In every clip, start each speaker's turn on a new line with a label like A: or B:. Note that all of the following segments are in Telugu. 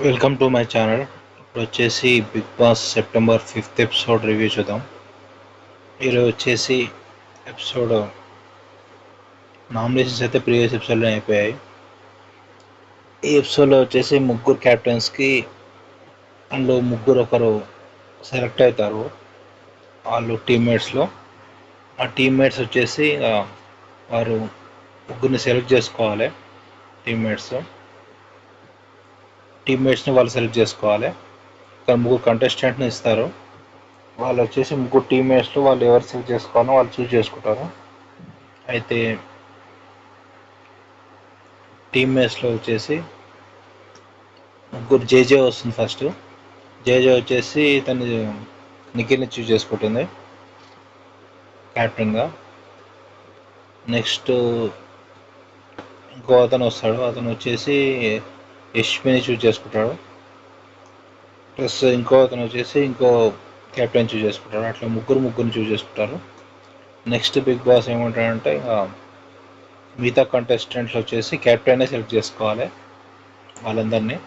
A: Welcome to my channel. ఇప్పుడు వచ్చేసి Bigg Boss September 5th episode review చూద్దాం. ఈరోజు వచ్చేసి ఎపిసోడ్ నామినేషన్స్ అయితే ప్రీవియస్ ఎపిసోడ్లో అయిపోయాయి. ఈ ఎపిసోడ్లో వచ్చేసి ముగ్గురు క్యాప్టెన్స్కి అందులో ముగ్గురు ఒకరు సెలెక్ట్ అవుతారు. వాళ్ళు టీమ్మేట్స్లో ఆ టీమ్మేట్స్ వచ్చేసి వారు ముగ్గురిని సెలెక్ట్ చేసుకోవాలి. టీమ్మేట్స్ని వాళ్ళు సెలెక్ట్ చేసుకోవాలి. ఇక్కడ ముగ్గురు కంటెస్టెంట్ని ఇస్తారు. వాళ్ళు వచ్చేసి ముగ్గురు టీమ్మేట్స్లో వాళ్ళు ఎవరు సెలెక్ట్ చేసుకోవాలో వాళ్ళు చూస్ చేసుకుంటారు. అయితే టీమ్మేట్స్లో వచ్చేసి ముగ్గురు జేజే వస్తుంది. ఫస్ట్ జేజే వచ్చేసి తను నిఖిల్ని చూస్ చేసుకుంటుంది క్యాప్టెన్గా. నెక్స్ట్ ఇంకో అతను వస్తాడు. అతను వచ్చేసి యష్మిని చూస్ చేసుకుంటాడు. ప్లస్ ఇంకో అతను వచ్చేసి ఇంకో క్యాప్టెన్ చూస్ చేసుకుంటాడు. అట్లా ముగ్గురిని చూస్ చేసుకుంటారు. నెక్స్ట్ బిగ్ బాస్ ఏమంటాడంటే మిగతా కంటెస్టెంట్స్ వచ్చేసి క్యాప్టెన్నే సెలెక్ట్ చేసుకోవాలి వాళ్ళందరినీ.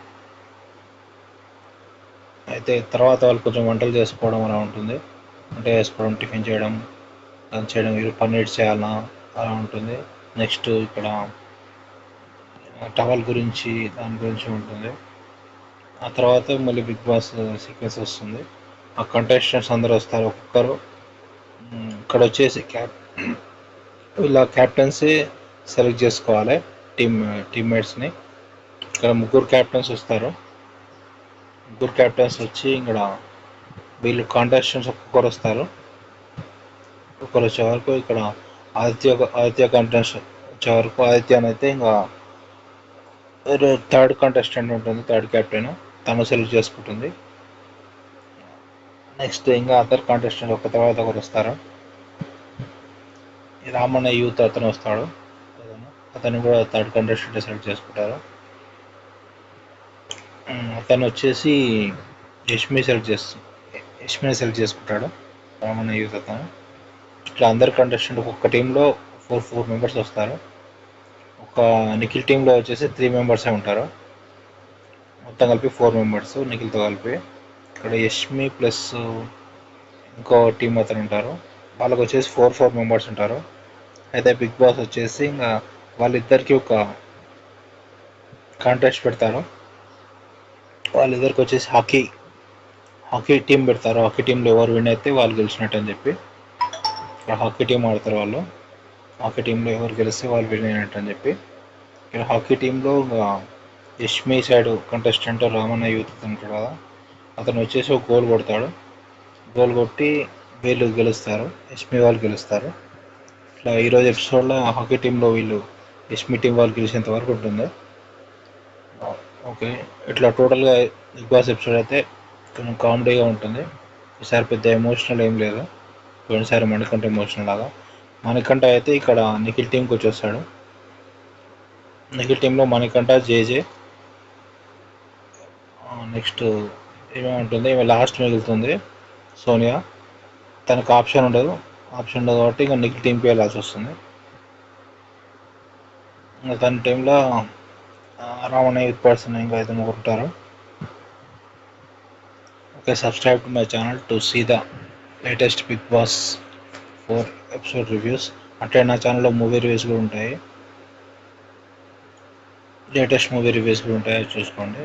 A: అయితే తర్వాత వాళ్ళు కొంచెం వంటలు చేసుకోవడం అలా ఉంటుంది. వంట చేసుకోవడం, టిఫిన్ చేయడం, లంచ్ చేయడం, వీరు పన్నీర్ చేయాలన్నా అలా ఉంటుంది. నెక్స్ట్ ఇక్కడ టవల్ గురించి దాని గురించి ఉంటుంది. ఆ తర్వాత మళ్ళీ బిగ్ బాస్ సీక్వెన్స్ వస్తుంది. ఆ కంటెస్టెంట్స్ అందరూ వస్తారు ఒక్కొక్కరు. ఇక్కడ వచ్చేసి వీళ్ళ క్యాప్టెన్సీ సెలెక్ట్ చేసుకోవాలి టీమ్మేట్స్ని. ఇక్కడ ముగ్గురు క్యాప్టెన్స్ వస్తారు. ముగ్గురు క్యాప్టెన్స్ వచ్చి ఇక్కడ వీళ్ళు ఒక్కొక్కరు వస్తారు. ఒక్కొక్కరు వచ్చే వరకు ఇక్కడ ఆదిత్య కంటెస్ట్ వచ్చే వరకు ఆదిత్యనైతే ఇంకా థర్డ్ కంటెస్టెంట్ ఉంటుంది, థర్డ్ క్యాప్టెన్, తను సెలెక్ట్ చేసుకుంటుంది. నెక్స్ట్ ఇంకా అదర్ కంటెస్టెంట్ ఒక తర్వాత ఒకరు వస్తారు. రామన్న యూత్ అతను వస్తాడు. అతను కూడా థర్డ్ కంటెస్టెంట్ సెలెక్ట్ చేసుకుంటారు. అతను వచ్చేసి యష్మిని సెలెక్ట్ చేసుకుంటాడు. రామన్న యూత్ అతను. ఇట్లా అందరు కంటెస్టెంట్ ఒక్కొక్క టీంలో 4 మెంబర్స్ వస్తారు. ఒక నిఖిల్ టీంలో వచ్చేసి 3 మెంబర్సే ఉంటారు. మొత్తం కలిపి 4 మెంబర్స్ నిఖిల్తో కలిపి. ఇక్కడ యష్మి ప్లస్ ఇంకో టీం అతను ఉంటారు. వాళ్ళకి వచ్చేసి 4 మెంబర్స్ ఉంటారు. అయితే బిగ్ బాస్ వచ్చేసి ఇంకా వాళ్ళిద్దరికి ఒక కాంటెస్ట్ పెడతారు. వాళ్ళిద్దరికి వచ్చేసి హాకీ టీం పెడతారు. హాకీ టీంలో ఎవరు విన్ అయితే వాళ్ళు గెలిచినట్టు అని చెప్పి ఇక్కడ హాకీ టీం ఆడతారు వాళ్ళు. హాకీ టీంలో ఎవరు గెలిస్తే వాళ్ళు విన్ అయినట్టు అని చెప్పి ఇక్కడ హాకీ టీంలో Yashmi side contestant Ramanna youth ఉంటాడు కదా, అతను వచ్చేసి ఒక గోల్ కొడతాడు. గోల్ కొట్టి వీళ్ళు గెలుస్తారు, యష్మి వాళ్ళు గెలుస్తారు. ఇట్లా ఈరోజు ఎపిసోడ్లో హాకీ టీంలో వీళ్ళు యష్మి టీం వాళ్ళు గెలిచేంత వరకు ఉంటుంది. ఓకే, ఇట్లా టోటల్గా బిగ్ బాస్ ఎపిసోడ్ అయితే కొంచెం కామెడీగా ఉంటుంది. ఈసారి పెద్ద ఎమోషనల్ ఏం లేదు. పోయినసారి మణికంఠ ఎమోషనల్ లాగా. మణికంఠ అయితే ఇక్కడ నిఖిల్ టీంకి వచ్చేస్తాడు. నిఖిల్ టీంలో మణికంఠ, జేజే. నెక్స్ట్ ఏమేముంటుంది, ఈమె లాస్ట్ మిగులుతుంది సోనియా. తనకు ఆప్షన్ ఉండదు కాబట్టి ఇంకా నిఖిల్ టీంకి వెళ్ళాల్సి వస్తుంది. ఇంకా తన టీంలో రావణ యూత్ పర్సన్ ఇంకా అయితే ముగ్గురు ఉంటారు. Okay, subscribe to my channel to see the latest Bigg Boss 4 episode reviews. అంటే నా ఛానల్లో మూవీ రివ్యూస్ కూడా ఉంటాయి, లేటెస్ట్ మూవీ రివ్యూస్ కూడా ఉంటాయి, చూసుకోండి.